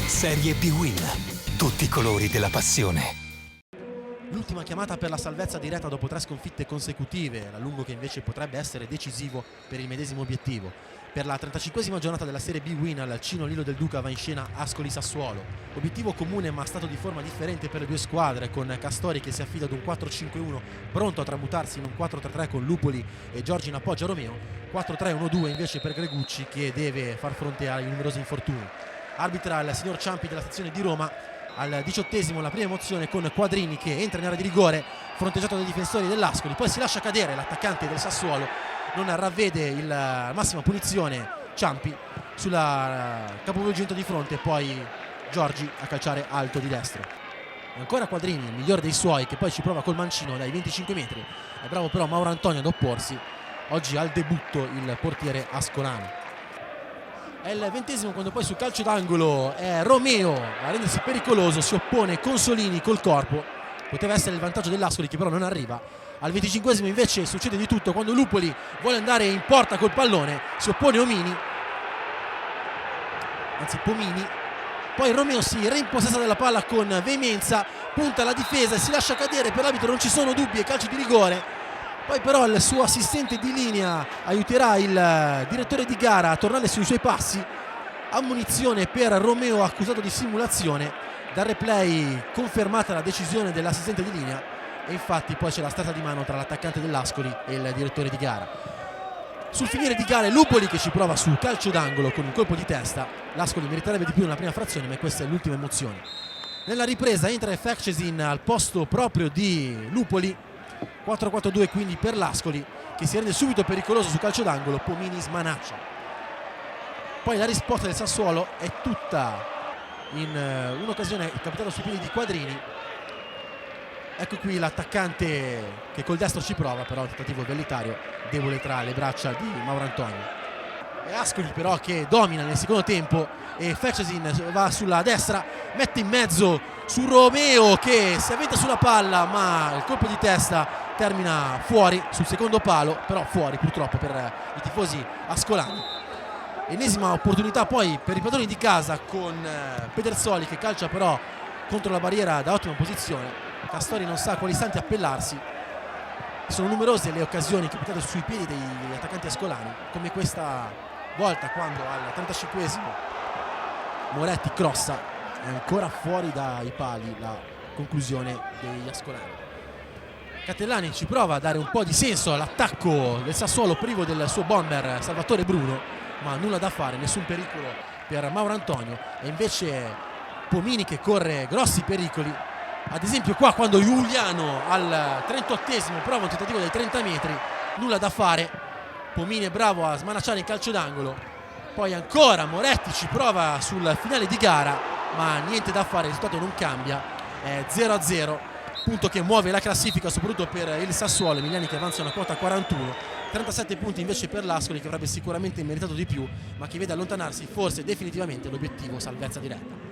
Serie B-Win. Tutti i colori della passione. L'ultima chiamata per la salvezza diretta dopo 3 sconfitte consecutive, la Lungo che invece potrebbe essere decisivo per il medesimo obiettivo. Per la 35esima giornata della Serie B-Win al Cino Lillo del Duca va in scena Ascoli-Sassuolo. Obiettivo comune ma stato di forma differente per le due squadre, con Castori che si affida ad un 4-5-1 pronto a tramutarsi in un 4-3-3 con Lupoli e Giorgi in appoggio a Romeo, 4-3-1-2 invece per Gregucci che deve far fronte ai numerosi infortuni. Arbitra il signor Ciampi della sezione di Roma. Al 18esimo la prima emozione con Quadrini che entra in area di rigore fronteggiato dai difensori dell'Ascoli, poi si lascia cadere l'attaccante del Sassuolo, non ravvede la massima punizione Ciampi sulla capovolgimento di fronte, poi Giorgi a calciare alto di destro. Ancora Quadrini, il migliore dei suoi, che poi ci prova col mancino dai 25 metri, è bravo però Mauro Antonio ad opporsi. Oggi al debutto il portiere ascolano. È il 20esimo quando poi sul calcio d'angolo è Romeo a rendersi pericoloso, si oppone Consolini col corpo, poteva essere il vantaggio dell'Ascoli che però non arriva. Al 25esimo invece succede di tutto quando Lupoli vuole andare in porta col pallone, si oppone Pomini, poi Romeo si reimpossessa della palla con veemenza, punta alla difesa e si lascia cadere, per l'arbitro non ci sono dubbi, è calcio di rigore. Poi però il suo assistente di linea aiuterà il direttore di gara a tornare sui suoi passi. Ammonizione per Romeo accusato di simulazione. Dal replay confermata la decisione dell'assistente di linea e infatti poi c'è la stretta di mano tra l'attaccante dell'Ascoli e il direttore di gara. Sul finire di gara è Lupoli che ci prova sul calcio d'angolo con un colpo di testa. L'Ascoli meriterebbe di più nella prima frazione, ma questa è l'ultima emozione. Nella ripresa entra Fekcesin al posto proprio di Lupoli. 4-4-2 quindi per l'Ascoli che si rende subito pericoloso sul calcio d'angolo, Pomini smanaccia. Poi la risposta del Sassuolo è tutta in un'occasione capitata sui piedi di Quadrini. Ecco qui l'attaccante che col destro ci prova, però il tentativo velleitario debole tra le braccia di Mauro Antonio. E Ascoli però che domina nel secondo tempo e Fekcesin va sulla destra, mette in mezzo su Romeo che si avventa sulla palla, ma il colpo di testa termina fuori sul secondo palo, però fuori purtroppo per i tifosi ascolani. Ennesima opportunità poi per i padroni di casa con Pedersoli che calcia però contro la barriera da ottima posizione. Castori non sa a quali istanti appellarsi. Sono numerose le occasioni capitate sui piedi degli attaccanti ascolani, come questa volta quando al 35esimo Moretti crossa, è ancora fuori dai pali la conclusione degli ascolani. Catellani ci prova a dare un po' di senso all'attacco del Sassuolo privo del suo bomber Salvatore Bruno, ma nulla da fare, nessun pericolo per Mauro Antonio, e invece Pomini che corre grossi pericoli. Ad esempio qua quando Giuliano al 38esimo prova un tentativo dai 30 metri, nulla da fare, Pomini è bravo a smanacciare in calcio d'angolo. Poi ancora Moretti ci prova sul finale di gara, ma niente da fare, il risultato non cambia, è 0-0, punto che muove la classifica soprattutto per il Sassuolo. Emiliani che avanza una quota 41, 37 punti invece per l'Ascoli che avrebbe sicuramente meritato di più, ma che vede allontanarsi forse definitivamente l'obiettivo salvezza diretta.